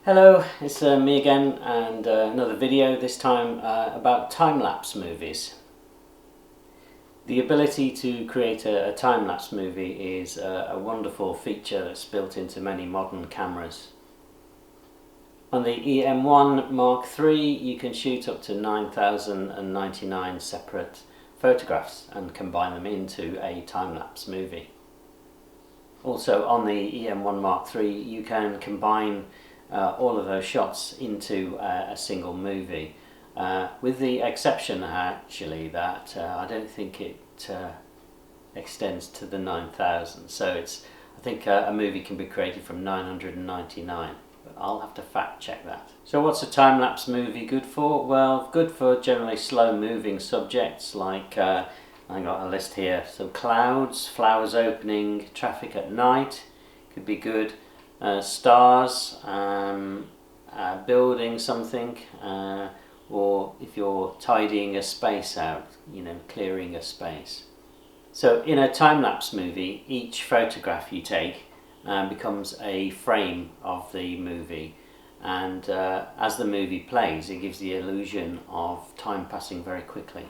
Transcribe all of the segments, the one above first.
Hello, it's me again, and another video, this time about time-lapse movies. The ability to create a time-lapse movie is a wonderful feature that's built into many modern cameras. On the EM1 Mark III you can shoot up to 9,099 separate photographs and combine them into a time-lapse movie. Also on the EM1 Mark III you can combine all of those shots into a single movie, with the exception actually that I don't think it extends to the 9,000, so I think a movie can be created from 999, but I'll have to fact check that. So what's a time-lapse movie good for? Well, good for generally slow moving subjects like I got a list here, so clouds, flowers opening, traffic at night could be good. Stars, building something, or if you're tidying a space out, clearing a space. So in a time-lapse movie, each photograph you take becomes a frame of the movie, and as the movie plays it gives the illusion of time passing very quickly.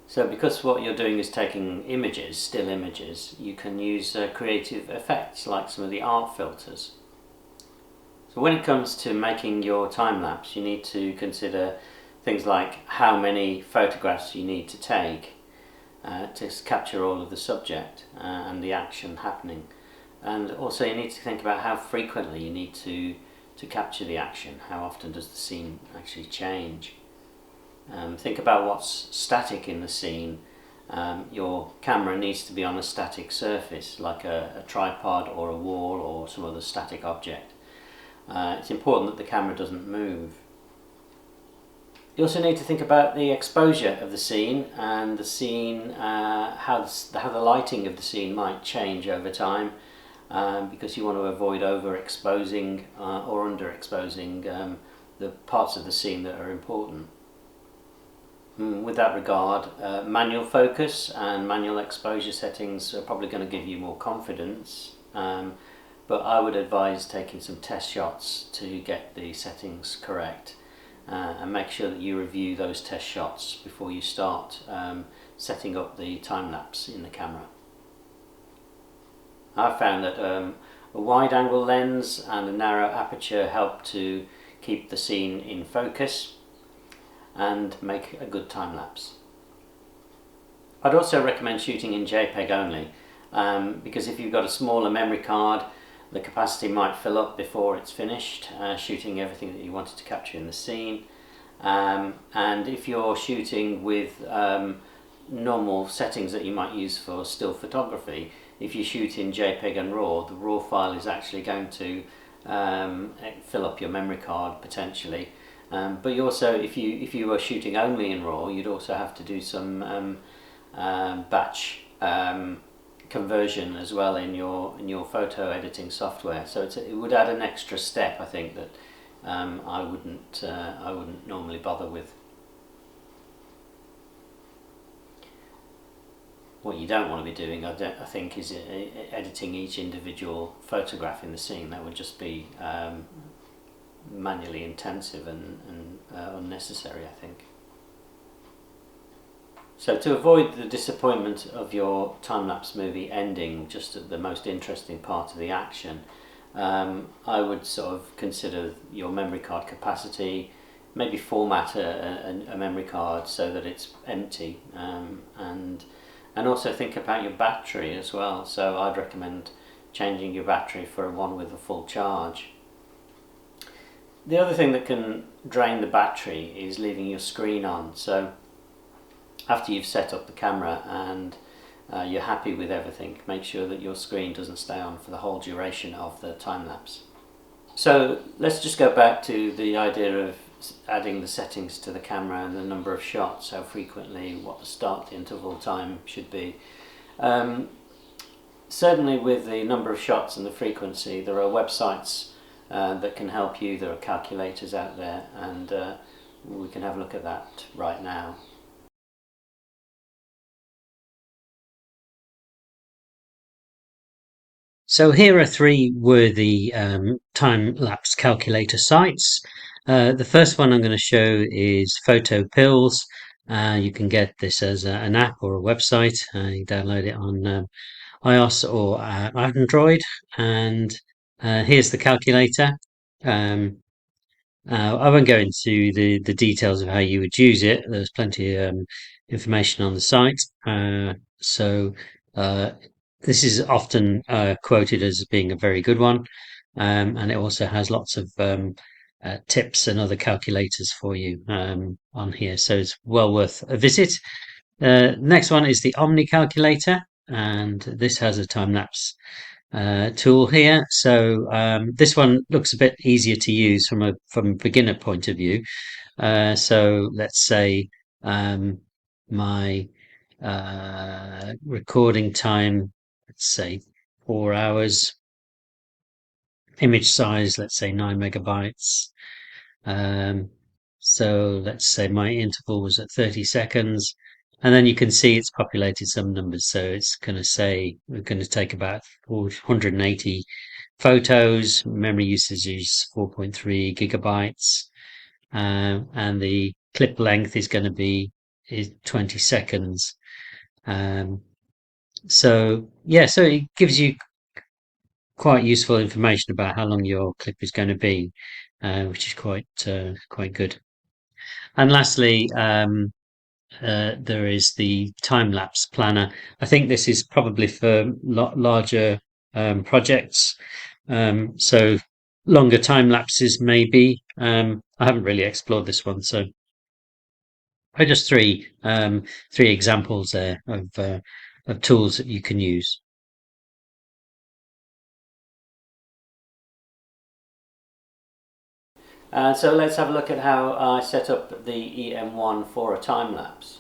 So because what you're doing is taking images, still images, you can use creative effects like some of the art filters. So when it comes to making your time-lapse, you need to consider things like how many photographs you need to take to capture all of the subject and the action happening. And also you need to think about how frequently you need to capture the action. How often does the scene actually change? Think about what's static in the scene. Your camera needs to be on a static surface like a tripod or a wall or some other static object. It's important that the camera doesn't move. You also need to think about the exposure of the scene and the scene, how the lighting of the scene might change over time, because you want to avoid overexposing or underexposing the parts of the scene that are important. With that regard, manual focus and manual exposure settings are probably going to give you more confidence, but I would advise taking some test shots to get the settings correct, and make sure that you review those test shots before you start setting up the time-lapse in the camera. I found that a wide angle lens and a narrow aperture help to keep the scene in focus and make a good time-lapse. I'd also recommend shooting in JPEG only, because if you've got a smaller memory card, the capacity might fill up before it's finished shooting everything that you wanted to capture in the scene. And if you're shooting with normal settings that you might use for still photography, if you shoot in JPEG and RAW, the RAW file is actually going to fill up your memory card potentially. But you also, if you were shooting only in RAW, you'd also have to do some batch conversion as well in your photo editing software. So it would add an extra step, I think, that I wouldn't normally bother with. What you don't want to be doing, I think, is editing each individual photograph in the scene. That would just be manually intensive and unnecessary, I think. So to avoid the disappointment of your time-lapse movie ending just at the most interesting part of the action, I would sort of consider your memory card capacity, maybe format a memory card so that it's empty, and also think about your battery as well. So I'd recommend changing your battery for one with a full charge. The other thing that can drain the battery is leaving your screen on. So after you've set up the camera and you're happy with everything, make sure that your screen doesn't stay on for the whole duration of the time-lapse. So let's just go back to the idea of adding the settings to the camera and the number of shots, how frequently, what the start interval time should be. Certainly with the number of shots and the frequency, there are websites that can help you. There are calculators out there, and we can have a look at that right now. So here are three worthy time-lapse calculator sites. The first one I'm going to show is Photo Pills. You can get this as an app or a website. You download it on iOS or Android. And here's the calculator. Um, I won't go into the details of how you would use it. There's plenty of information on the site. So uh, this is often quoted as being a very good one, and it also has lots of tips and other calculators for you on here. So it's well worth a visit. Next one is the Omni calculator, and this has a time lapse tool here. So this one looks a bit easier to use from a beginner point of view. So let's say my recording time, let's say 4 hours. Image size, let's say 9 MB. Um, so let's say my interval was at 30 seconds. And then you can see it's populated some numbers. So it's going to say we're going to take about 480 photos. Memory usage is 4.3 gigabytes. And the clip length is going to be 20 seconds. So yeah, so it gives you quite useful information about how long your clip is going to be, which is quite good. And lastly, there is the time-lapse planner. I think this is probably for larger projects, so longer time lapses maybe. I haven't really explored this one, so just three examples there of tools that you can use. So let's have a look at how I set up the EM1 for a time lapse.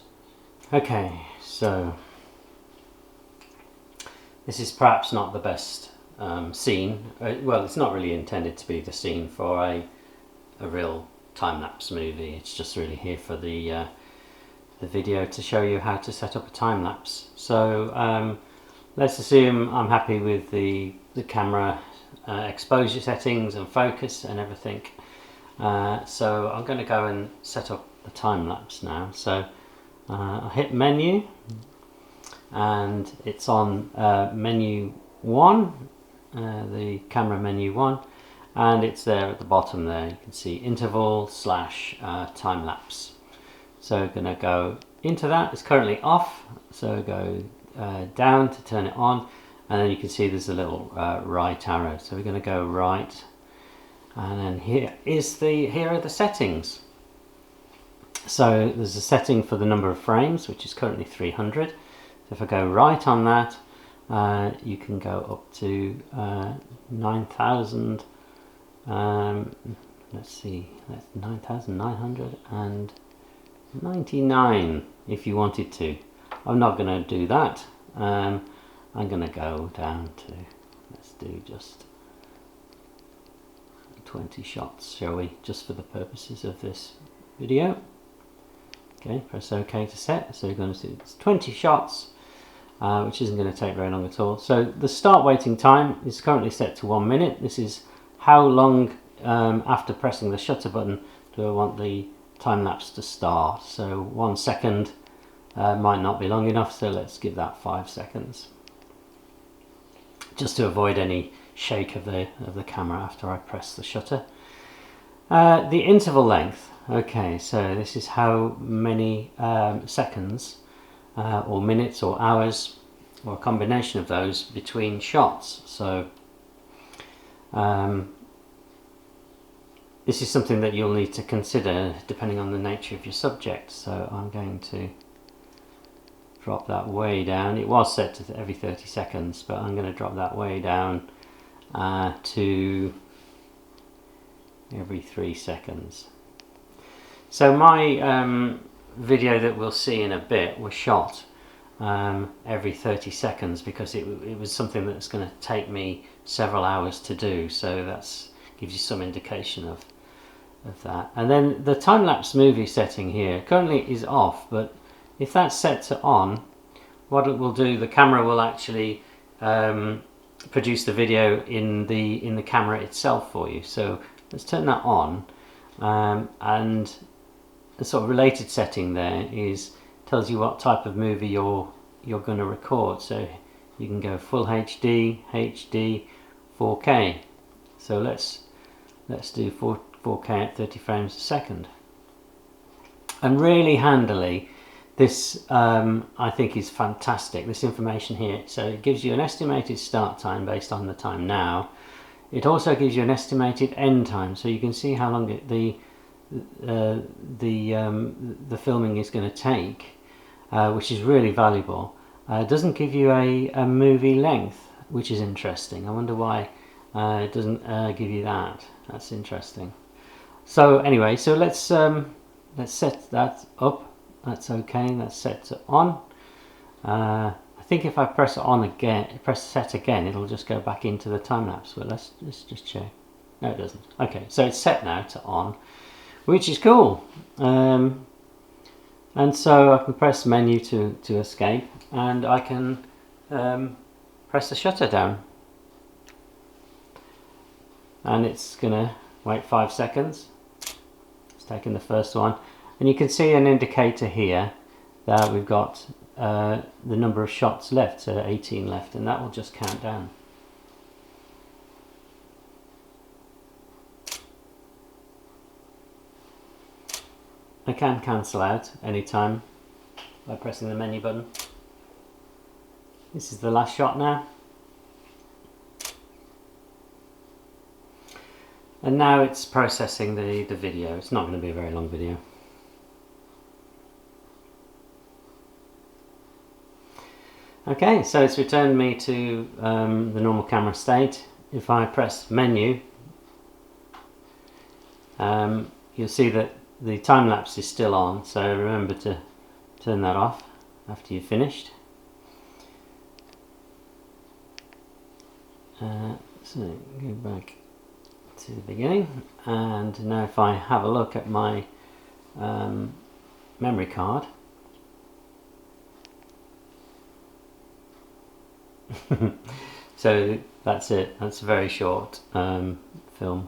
Okay, so this is perhaps not the best scene. Well, it's not really intended to be the scene for a real time-lapse movie. It's just really here for the video to show you how to set up a time-lapse. So let's assume I'm happy with the camera exposure settings and focus and everything. So I'm going to go and set up the time-lapse now. So I hit menu, and it's on menu 1, the camera menu 1, and it's there at the bottom there. You can see interval / time lapse. So we're going to go into that. It's currently off, so go down to turn it on, and then you can see there's a little right arrow. So we're going to go right, and then here are the settings. So there's a setting for the number of frames, which is currently 300. So if I go right on that, you can go up to 9,000. Let's see, that's 9,999 if you wanted to. I'm not going to do that. I'm going to go down to, let's do just 20 shots, shall we, just for the purposes of this video. Okay, press OK to set. So you're going to see it's 20 shots, which isn't going to take very long at all. So the start waiting time is currently set to 1 minute. This is how long after pressing the shutter button do I want the time lapse to start. So 1 second might not be long enough, so let's give that 5 seconds, just to avoid any shake of the camera after I press the shutter. The interval length. Okay, so this is how many seconds or minutes or hours or a combination of those between shots. So this is something that you'll need to consider depending on the nature of your subject. So I'm going to drop that way down. It was set to every 30 seconds, but I'm going to drop that way down to every 3 seconds. So my video that we'll see in a bit was shot every 30 seconds because it was something that's going to take me several hours to do. So that gives you some indication of that. And then the time-lapse movie setting here currently is off, but if that's set to on, what it will do, the camera will actually produce the video in the camera itself for you. So let's turn that on, and the sort of related setting there is tells you what type of movie you're going to record. So you can go full HD, HD, 4K. So let's do 4K at 30 frames a second. And really handily, this I think is fantastic, this information here. So it gives you an estimated start time based on the time now. It also gives you an estimated end time, so you can see how long the filming is going to take, which is really valuable. It doesn't give you a movie length, which is interesting. I wonder why it doesn't give you that. That's interesting. So anyway, so let's set that up. That's okay. That's set to on. I think if I press on again, press set again, it'll just go back into the time lapse. But let's just check. No, it doesn't. Okay, so it's set now to on, which is cool. And so I can press menu to escape, and I can press the shutter down, and it's gonna wait 5 seconds. It's taking the first one, and you can see an indicator here that we've got the number of shots left, so 18 left, and that will just count down. I can cancel out anytime by pressing the menu button. This is the last shot now. And now it's processing the video. It's not going to be a very long video. Okay, so it's returned me to the normal camera state. If I press menu, you'll see that the time lapse is still on, so remember to turn that off after you've finished. So go back to the beginning, and now if I have a look at my memory card, so that's it. That's a very short film.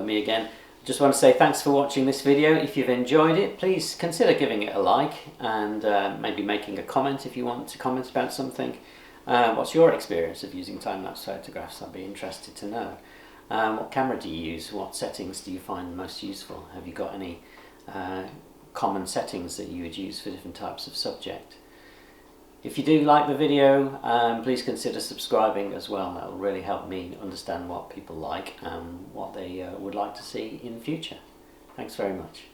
with me again. Just want to say thanks for watching this video. If you've enjoyed it, please consider giving it a like and maybe making a comment if you want to comment about something. What's your experience of using time-lapse photographs? I'd be interested to know. What camera do you use? What settings do you find most useful? Have you got any common settings that you would use for different types of subject? If you do like the video, please consider subscribing as well. That will really help me understand what people like and what they would like to see in future. Thanks very much.